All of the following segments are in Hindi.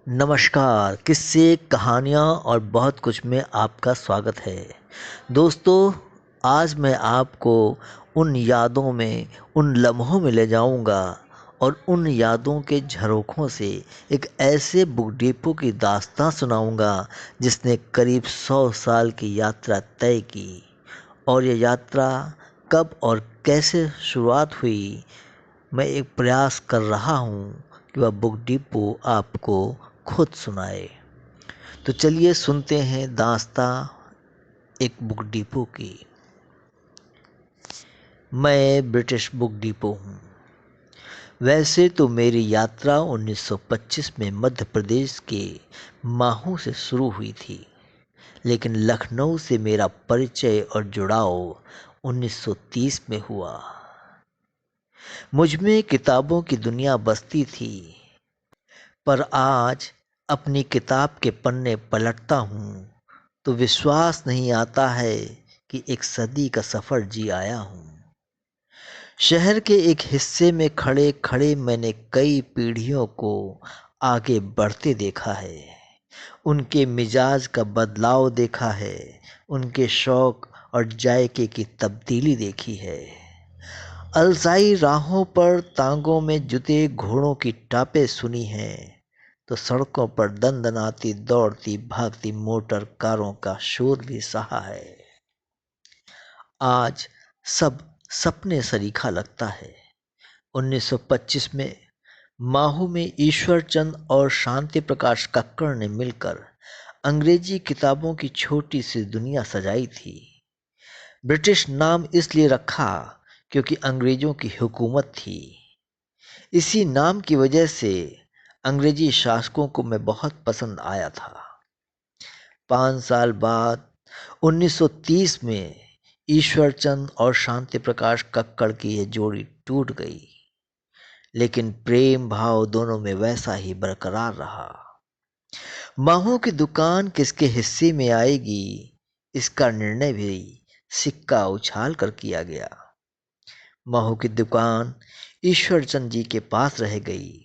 नमस्कार, किस्से, कहानियाँ और बहुत कुछ में आपका स्वागत है। दोस्तों, आज मैं आपको उन यादों में, उन लम्हों में ले जाऊँगा और उन यादों के झरोखों से एक ऐसे बुक डिपो की दास्तान सुनाऊँगा जिसने करीब 100 साल की यात्रा तय की। और ये यात्रा कब और कैसे शुरुआत हुई, मैं एक प्रयास कर रहा हूँ कि वह बुक डिपो आपको खुद सुनाए। तो चलिए सुनते हैं दास्तां एक बुक डिपो की। मैं ब्रिटिश बुक डिपो हूँ। वैसे तो मेरी यात्रा 1925 में मध्य प्रदेश के माहू से शुरू हुई थी, लेकिन लखनऊ से मेरा परिचय और जुड़ाव 1930 में हुआ। मुझ में किताबों की दुनिया बसती थी, पर आज अपनी किताब के पन्ने पलटता हूँ तो विश्वास नहीं आता है कि एक सदी का सफ़र जी आया हूँ। शहर के एक हिस्से में खड़े खड़े मैंने कई पीढ़ियों को आगे बढ़ते देखा है। उनके मिजाज का बदलाव देखा है, उनके शौक और जायके की तब्दीली देखी है। अलसाई राहों पर तांगों में जुते घोड़ों की टापें सुनी हैं, तो सड़कों पर दनदनाती दौड़ती भागती मोटर कारों का शोर भी सहा है। आज सब सपने सरीखा लगता है। 1925 में माहू में ईश्वर चंद और शांति प्रकाश कक्कड़ ने मिलकर अंग्रेजी किताबों की छोटी सी दुनिया सजाई थी। ब्रिटिश नाम इसलिए रखा क्योंकि अंग्रेजों की हुकूमत थी। इसी नाम की वजह से अंग्रेजी शासकों को मैं बहुत पसंद आया था। 5 साल बाद 1930 में ईश्वरचंद और शांति प्रकाश कक्कड़ की ये जोड़ी टूट गई, लेकिन प्रेम भाव दोनों में वैसा ही बरकरार रहा। माहू की दुकान किसके हिस्से में आएगी, इसका निर्णय भी सिक्का उछाल कर किया गया। माहू की दुकान ईश्वरचंद जी के पास रह गई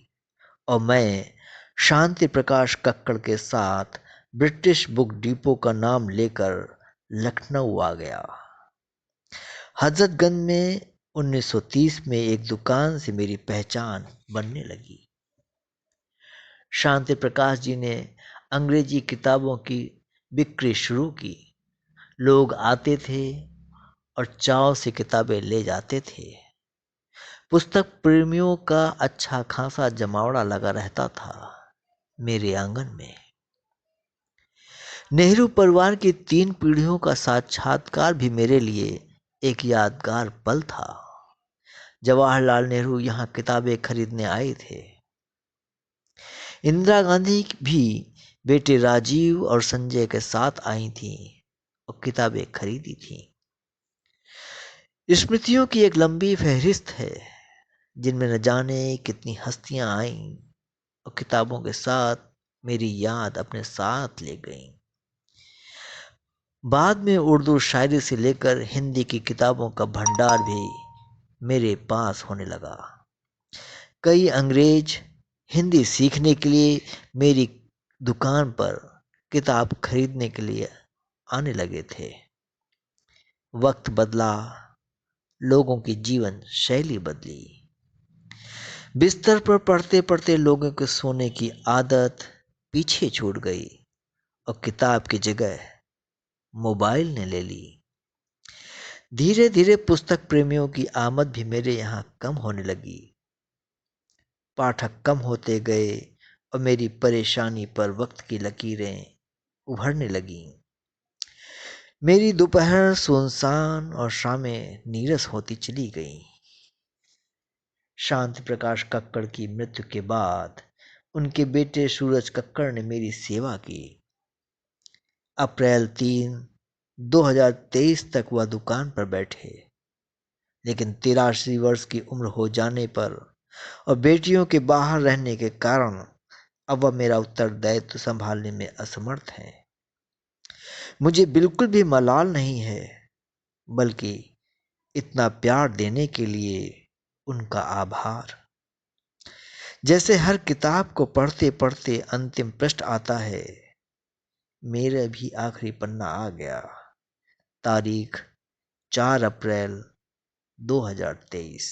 और मैं शांति प्रकाश कक्कड़ के साथ ब्रिटिश बुक डिपो का नाम लेकर लखनऊ आ गया। हजरतगंज में 1930 में एक दुकान से मेरी पहचान बनने लगी। शांति प्रकाश जी ने अंग्रेजी किताबों की बिक्री शुरू की। लोग आते थे और चाव से किताबें ले जाते थे। पुस्तक प्रेमियों का अच्छा खासा जमावड़ा लगा रहता था मेरे आंगन में। नेहरू परिवार की 3 पीढ़ियों का साक्षात्कार भी मेरे लिए एक यादगार पल था। जवाहरलाल नेहरू यहाँ किताबें खरीदने आए थे। इंदिरा गांधी भी बेटे राजीव और संजय के साथ आई थीं और किताबें खरीदी थीं। स्मृतियों की एक लंबी फहरिस्त है जिनमें न जाने कितनी हस्तियां आईं और किताबों के साथ मेरी याद अपने साथ ले गईं। बाद में उर्दू शायरी से लेकर हिंदी की किताबों का भंडार भी मेरे पास होने लगा। कई अंग्रेज हिंदी सीखने के लिए मेरी दुकान पर किताब खरीदने के लिए आने लगे थे। वक्त बदला, लोगों की जीवन शैली बदली। बिस्तर पर पढ़ते पढ़ते लोगों के सोने की आदत पीछे छूट गई और किताब की जगह मोबाइल ने ले ली। धीरे धीरे पुस्तक प्रेमियों की आमद भी मेरे यहाँ कम होने लगी। पाठक कम होते गए और मेरी परेशानी पर वक्त की लकीरें उभरने लगीं। मेरी दोपहर सुनसान और शामें नीरस होती चली गईं। शांति प्रकाश कक्कड़ की मृत्यु के बाद उनके बेटे सूरज कक्कड़ ने मेरी सेवा की। अप्रैल 3, 2023 तक वह दुकान पर बैठे, लेकिन 83 वर्ष की उम्र हो जाने पर और बेटियों के बाहर रहने के कारण अब वह मेरा उत्तरदायित्व संभालने में असमर्थ हैं। मुझे बिल्कुल भी मलाल नहीं है, बल्कि इतना प्यार देने के लिए उनका आभार। जैसे हर किताब को पढ़ते पढ़ते अंतिम पृष्ठ आता है, मेरा भी आखिरी पन्ना आ गया। तारीख 4 अप्रैल 2023।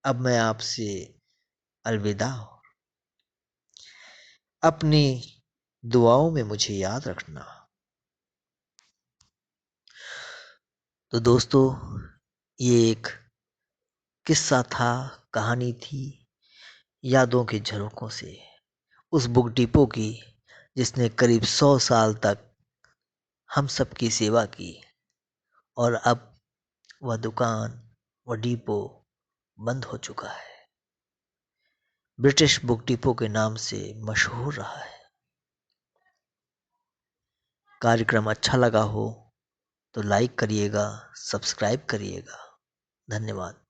अब मैं आपसे अलविदा। अपनी दुआओं में मुझे याद रखना। तो दोस्तों, ये एक किस्सा था, कहानी थी, यादों के झरोकों से उस बुक डिपो की जिसने करीब 100 साल तक हम सब की सेवा की, और अब वह दुकान, वह डिपो बंद हो चुका है। ब्रिटिश बुक डिपो के नाम से मशहूर रहा है। कार्यक्रम अच्छा लगा हो तो लाइक करिएगा, सब्सक्राइब करिएगा। धन्यवाद।